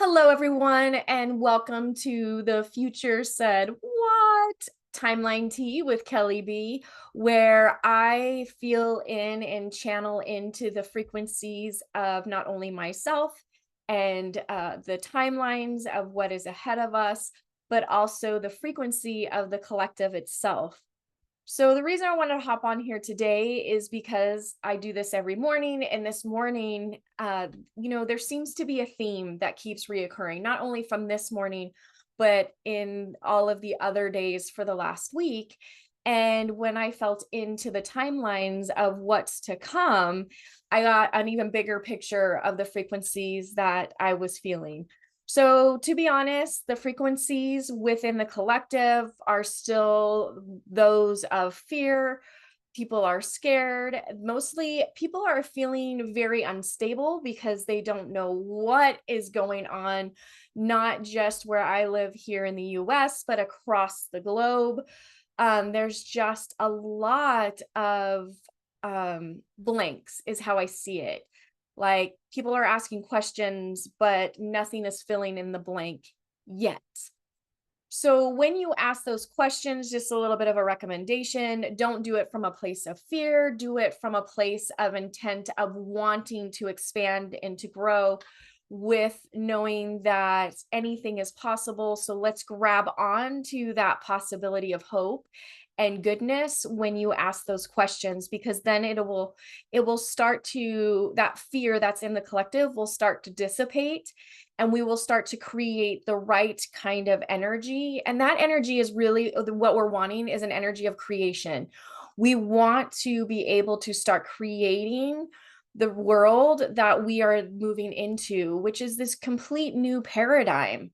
Hello, everyone, and welcome to the Future Said What Timeline Tea with Kelly B, where I feel in and channel into the frequencies of not only myself and the timelines of what is ahead of us, but also the frequency of the collective itself. So the reason I wanted to hop on here today is because I do this every morning, and this morning, there seems to be a theme that keeps reoccurring, not only from this morning, but in all of the other days for the last week. And when I felt into the timelines of what's to come, I got an even bigger picture of the frequencies that I was feeling. So, to be honest, the frequencies within the collective are still those of fear. People are scared. Mostly, people are feeling very unstable because they don't know what is going on, not just where I live here in the US, but across the globe. There's just a lot of blanks, is how I see it. Like, people are asking questions, but nothing is filling in the blank yet. So when you ask those questions, just a little bit of a recommendation, don't do it from a place of fear, do it from a place of intent of wanting to expand and to grow, with knowing that anything is possible. So let's grab on to that possibility of hope and goodness when you ask those questions, because then it will start to, that fear that's in the collective will start to dissipate, and we will start to create the right kind of energy. And that energy is really what we're wanting, is an energy of creation. We want to be able to start creating the world that we are moving into, which is this complete new paradigm.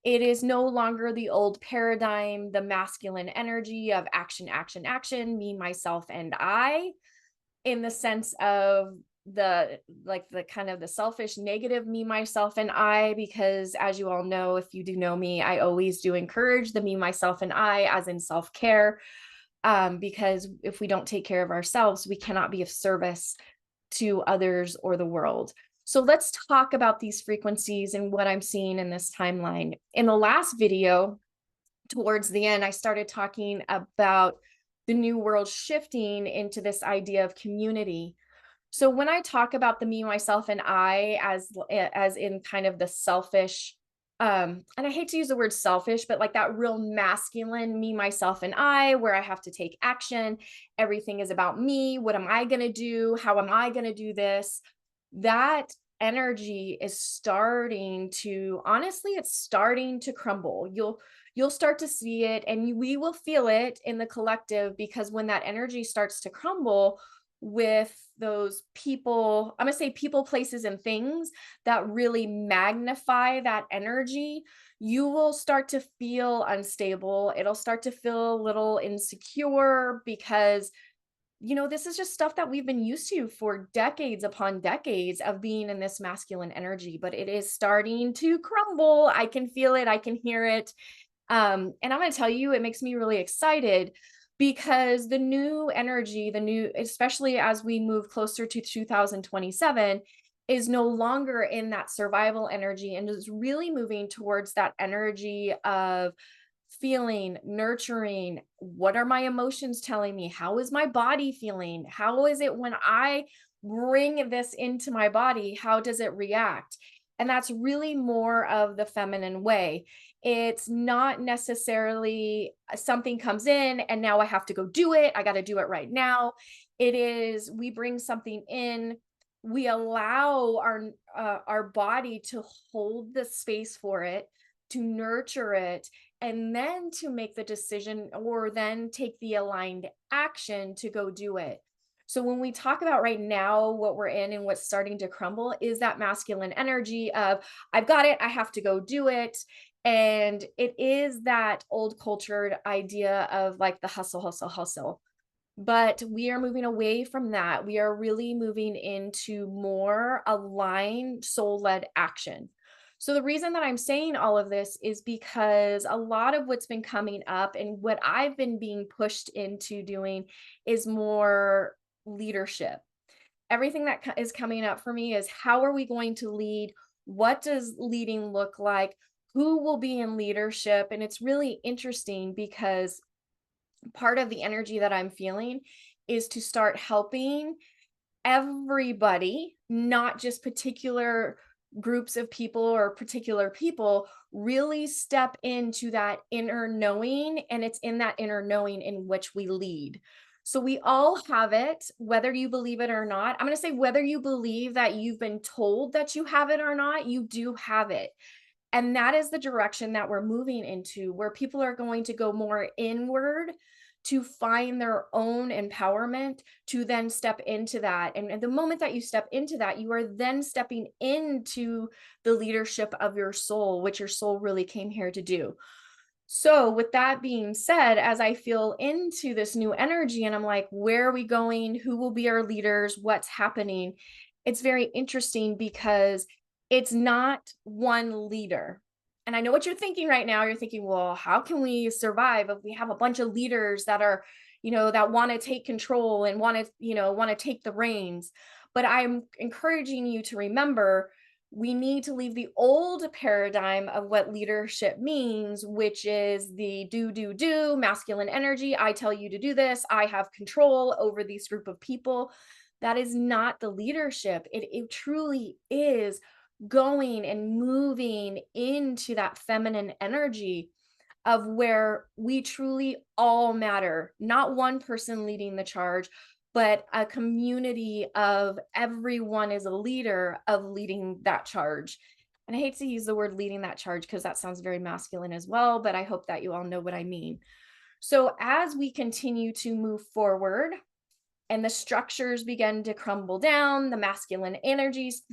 It is no longer the old paradigm, the masculine energy of action, action, action, me, myself, and I, in the sense of the kind of the selfish negative me, myself, and I. Because as you all know, if you do know me, I always do encourage the me, myself, and I, as in self-care. Because if we don't take care of ourselves, we cannot be of service to others or the world. So let's talk about these frequencies and what I'm seeing in this timeline. In the last video, towards the end, I started talking about the new world shifting into this idea of community. So when I talk about the me, myself, and I, as in kind of the selfish, and I hate to use the word selfish, but like that real masculine me, myself, and I, where I have to take action. Everything is about me. What am I going to do? How am I going to do this? That energy is starting to, honestly, it's starting to crumble. You'll start to see it, and we will feel it in the collective, because when that energy starts to crumble with those people, I'm going to say people, places, and things that really magnify that energy, you will start to feel unstable. It'll start to feel a little insecure, because this is just stuff that we've been used to for decades upon decades of being in this masculine energy, but it is starting to crumble. I can feel it, I can hear it. And I'm going to tell you, it makes me really excited, because the new energy, especially as we move closer to 2027, is no longer in that survival energy and is really moving towards that energy of feeling, nurturing. What are my emotions telling me? How is my body feeling? How is it when I bring this into my body? How does it react? And that's really more of the feminine way. It's not necessarily something comes in and now I have to go do it. I got to do it right now. It is, we bring something in, we allow our body to hold the space for it, to nurture it, and then to make the decision, or then take the aligned action to go do it. So when we talk about right now, what we're in and what's starting to crumble is that masculine energy of, I've got it, I have to go do it. And it is that old cultured idea of like the hustle, hustle, hustle. But we are moving away from that. We are really moving into more aligned, soul led action. So, the reason that I'm saying all of this is because a lot of what's been coming up and what I've been being pushed into doing is more leadership. Everything that is coming up for me is, how are we going to lead? What does leading look like? Who will be in leadership? And it's really interesting because part of the energy that I'm feeling is to start helping everybody, not just particular groups of people or particular people, really step into that inner knowing. And it's in that inner knowing in which we lead. So we all have it, whether you believe it or not. I'm going to say whether you believe that you've been told that you have it or not, you do have it. And that is the direction that we're moving into, where people are going to go more inward to find their own empowerment, to then step into that. And the moment that you step into that, you are then stepping into the leadership of your soul, which your soul really came here to do. So, with that being said, as I feel into this new energy and I'm like, where are we going? Who will be our leaders? What's happening? It's very interesting because it's not one leader. And I know what you're thinking right now. You're thinking, well, how can we survive if we have a bunch of leaders that are, that want to take control and want to take the reins? But I'm encouraging you to remember we need to leave the old paradigm of what leadership means, which is the do, masculine energy. I tell you to do this. I have control over this group of people. That is not the leadership. It truly is going and moving into that feminine energy of where we truly all matter, not one person leading the charge, but a community of everyone is a leader of leading that charge. And I hate to use the word leading that charge because that sounds very masculine as well, but I hope that you all know what I mean. So as we continue to move forward, and the structures begin to crumble down, the masculine energies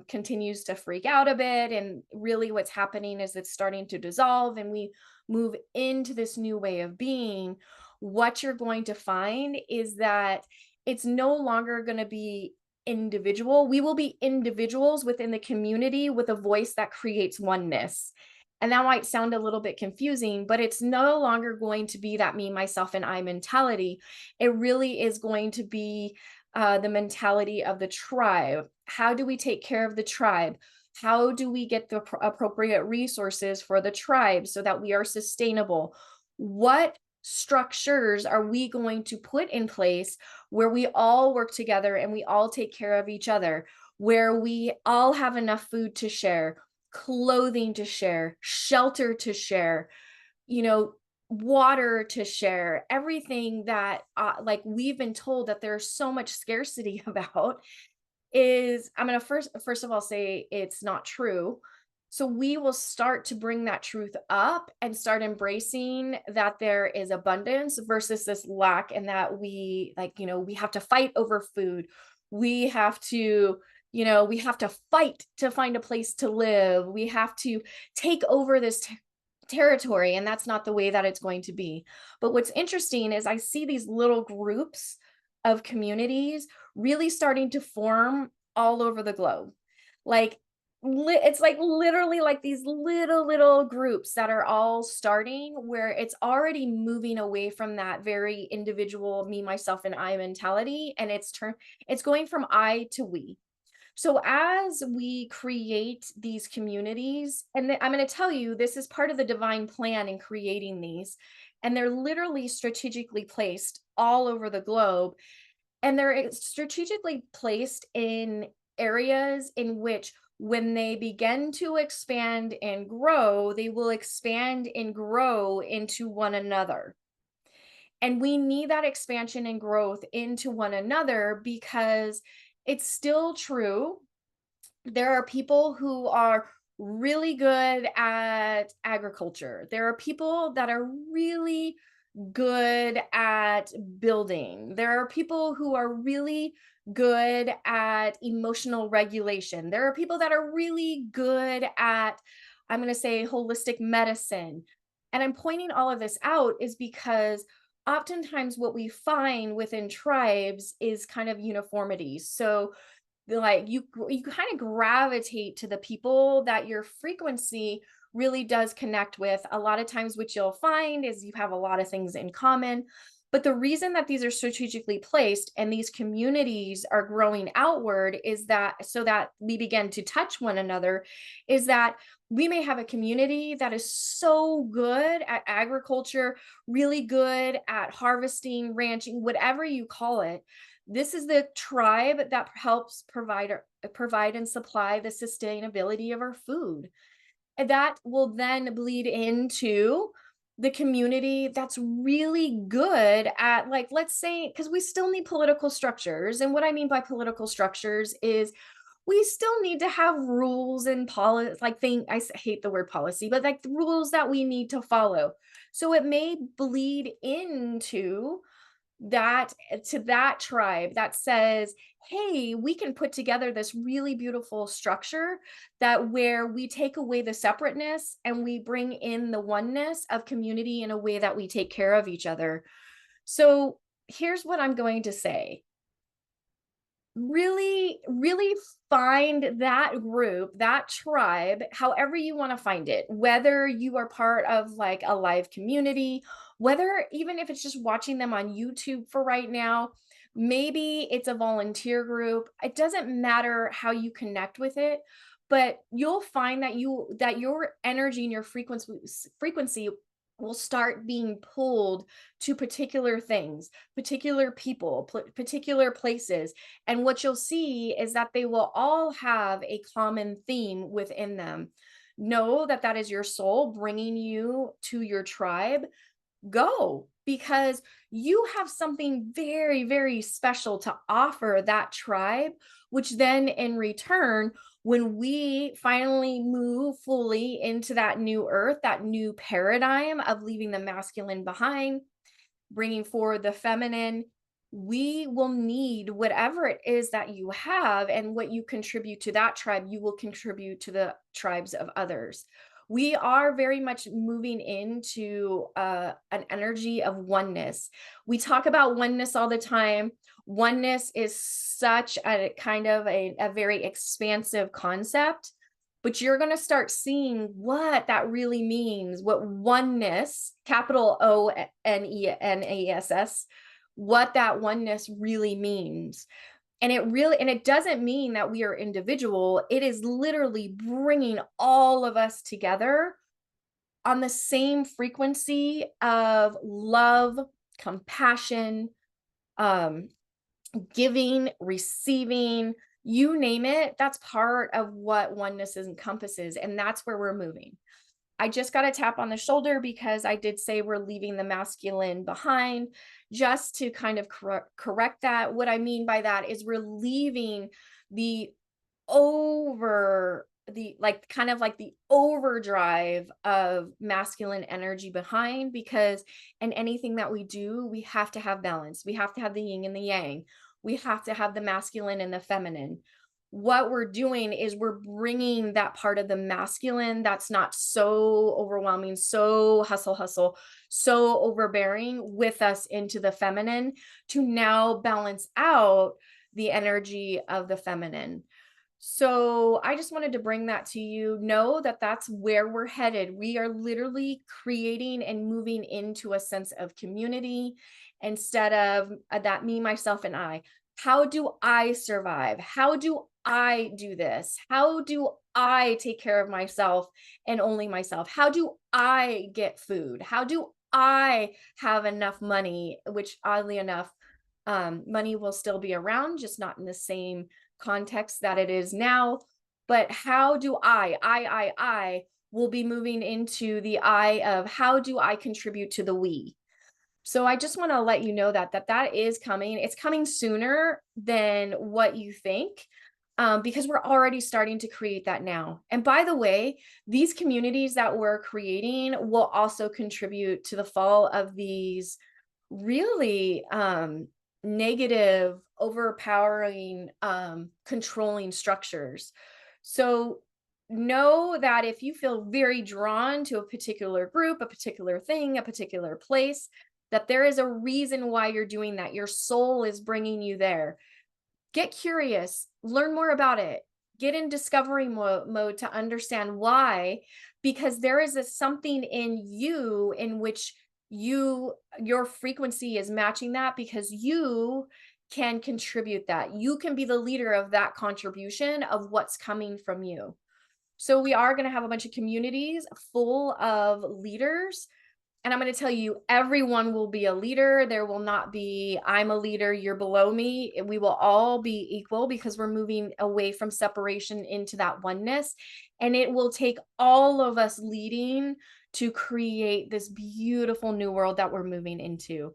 continues to freak out a bit, and really what's happening is it's starting to dissolve and we move into this new way of being. What you're going to find is that it's no longer going to be individual. We will be individuals within the community with a voice that creates oneness. And that might sound a little bit confusing, but it's no longer going to be that me, myself, and I mentality. It really is going to be the mentality of the tribe. How do we take care of the tribe? How do we get the appropriate resources for the tribe so that we are sustainable? What structures are we going to put in place where we all work together and we all take care of each other, where we all have enough food to share, clothing to share, shelter to share, water to share, everything that like we've been told that there's so much scarcity about is I'm going to first of all say it's not true. So we will start to bring that truth up and start embracing that there is abundance versus this lack, and that we have to fight over food. We have to we have to fight to find a place to live. We have to take over this territory, and that's not the way that it's going to be. But what's interesting is I see these little groups of communities really starting to form all over the globe. Like it's like literally like these little groups that are all starting, where it's already moving away from that very individual me, myself, and I mentality, and it's going from I to we. So as we create these communities, and I'm going to tell you, this is part of the divine plan in creating these, and they're literally strategically placed all over the globe, and they're strategically placed in areas in which when they begin to expand and grow, they will expand and grow into one another. And we need that expansion and growth into one another because it's still true. There are people who are really good at agriculture. There are people that are really good at building. There are people who are really good at emotional regulation. There are people that are really good at, I'm going to say, holistic medicine. And I'm pointing all of this out is because oftentimes what we find within tribes is kind of uniformity. So like you kind of gravitate to the people that your frequency really does connect with. A lot of times what you'll find is you have a lot of things in common. But the reason that these are strategically placed and these communities are growing outward is that so that we begin to touch one another, is that we may have a community that is so good at agriculture, really good at harvesting, ranching, whatever you call it. This is the tribe that helps provide and supply the sustainability of our food. And that will then bleed into the community that's really good at, like, let's say, because we still need political structures. And what I mean by political structures is we still need to have rules and policy, like hate the word policy, but like the rules that we need to follow. So it may bleed into that to that tribe that says, hey, we can put together this really beautiful structure that where we take away the separateness and we bring in the oneness of community in a way that we take care of each other. So here's what I'm going to say: really find that group, that tribe, however you want to find it, whether you are part of like a live community, whether even if it's just watching them on YouTube for right now, maybe it's a volunteer group. It doesn't matter how you connect with it, but you'll find that your energy and your frequency will start being pulled to particular things, particular people, particular places. And what you'll see is that they will all have a common theme within them. Know that that is your soul bringing you to your tribe. Go, because you have something very, very special to offer that tribe, which then in return, when we finally move fully into that new earth, that new paradigm of leaving the masculine behind, bringing forward the feminine, we will need whatever it is that you have, and what you contribute to that tribe, you will contribute to the tribes of others. We are very much moving into an energy of oneness. We talk about oneness all the time. Oneness is such a kind of a very expansive concept, but you're going to start seeing what that really means, what oneness, capital ONENASS, what that oneness really means. And it doesn't mean that we are individual. It is literally bringing all of us together on the same frequency of love, compassion, um, giving, receiving, you name it. That's part of what oneness encompasses. And that's where we're moving. I just got a tap on the shoulder because I did say we're leaving the masculine behind, just to kind of correct that. What I mean by that is we're leaving the over the like kind of like the overdrive of masculine energy behind, because in anything that we do, we have to have balance. We have to have the yin and the yang. We have to have the masculine and the feminine. What we're doing is we're bringing that part of the masculine that's not so overwhelming, so hustle, so overbearing with us into the feminine to now balance out the energy of the feminine. So I just wanted to bring that to you. Know that that's where we're headed. We are literally creating and moving into a sense of community instead of that me, myself, and I. How do I survive? How do I do this? How do I take care of myself and only myself? How do I get food? How do I have enough money? Which oddly enough, money will still be around, just not in the same context that it is now. But how do I will be moving into the I of how do I contribute to the we. So I just want to let you know that is coming. It's coming sooner than what you think. Because we're already starting to create that now. And by the way, these communities that we're creating will also contribute to the fall of these really negative, overpowering, controlling structures. So know that if you feel very drawn to a particular group, a particular thing, a particular place, that there is a reason why you're doing that. Your soul is bringing you there. Get curious, learn more about it, get in discovery mode to understand why, because there is something in you in which your frequency is matching that because you can contribute that. You can be the leader of that contribution of what's coming from you. So we are going to have a bunch of communities full of leaders. And I'm going to tell you, everyone will be a leader. There will not be, I'm a leader, you're below me. We will all be equal because we're moving away from separation into that oneness. And it will take all of us leading to create this beautiful new world that we're moving into.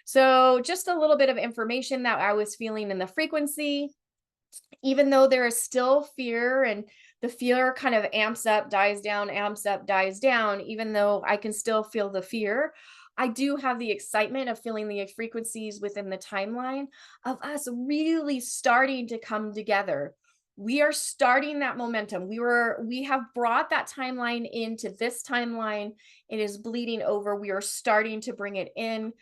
So, just a little bit of information that I was feeling in the frequency, even though there is still fear and the fear kind of amps up, dies down, amps up, dies down, even though I can still feel the fear, I do have the excitement of feeling the frequencies within the timeline of us really starting to come together. We are starting that momentum. We have brought that timeline into this timeline. It is bleeding over. We are starting to bring it in.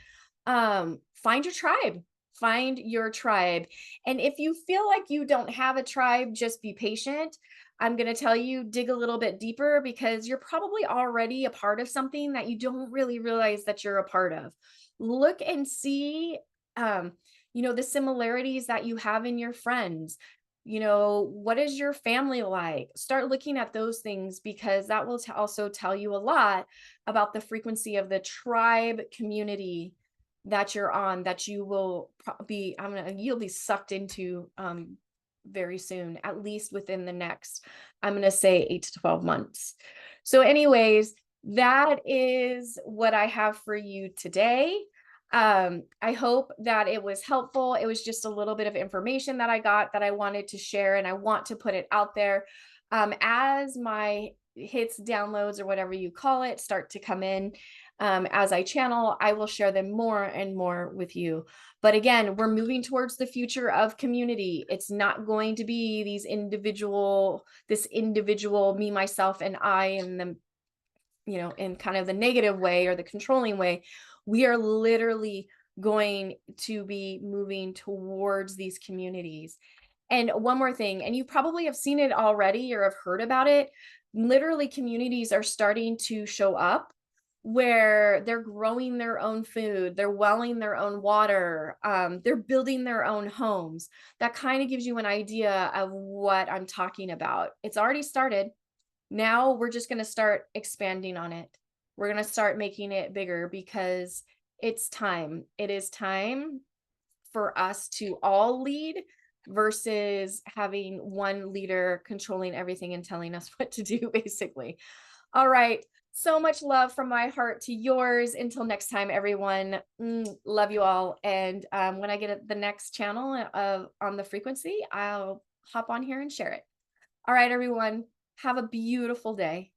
Find your tribe. Find your tribe. And if you feel like you don't have a tribe, just be patient. I'm going to tell you, dig a little bit deeper because you're probably already a part of something that you don't really realize that you're a part of. Look and see, um, the similarities that you have in your friends. What is your family like? Start looking at those things because that will also tell you a lot about the frequency of the tribe community that you're on, that you will be you'll be sucked into very soon, at least within the next, I'm going to say 8 to 12 months. So anyways, that is what I have for you today. I hope that it was helpful. It was just a little bit of information that I got that I wanted to share, and I want to put it out there. As my hits, downloads, or whatever you call it, start to come in, as I channel, I will share them more and more with you. But again, we're moving towards the future of community. It's not going to be this individual me, myself, and I, and the, in kind of the negative way or the controlling way. We are literally going to be moving towards these communities. And one more thing, and you probably have seen it already or have heard about it. Literally, communities are starting to show up where they're growing their own food, they're welling their own water, they're building their own homes. That kind of gives you an idea of what I'm talking about. It's already started. Now we're just going to start expanding on it. We're going to start making it bigger because it's time. It is time for us to all lead versus having one leader controlling everything and telling us what to do, basically. All right. So much love from my heart to yours. Until next time, everyone. Love you all. And when I get the next channel on the frequency, I'll hop on here and share it. All right, everyone. Have a beautiful day.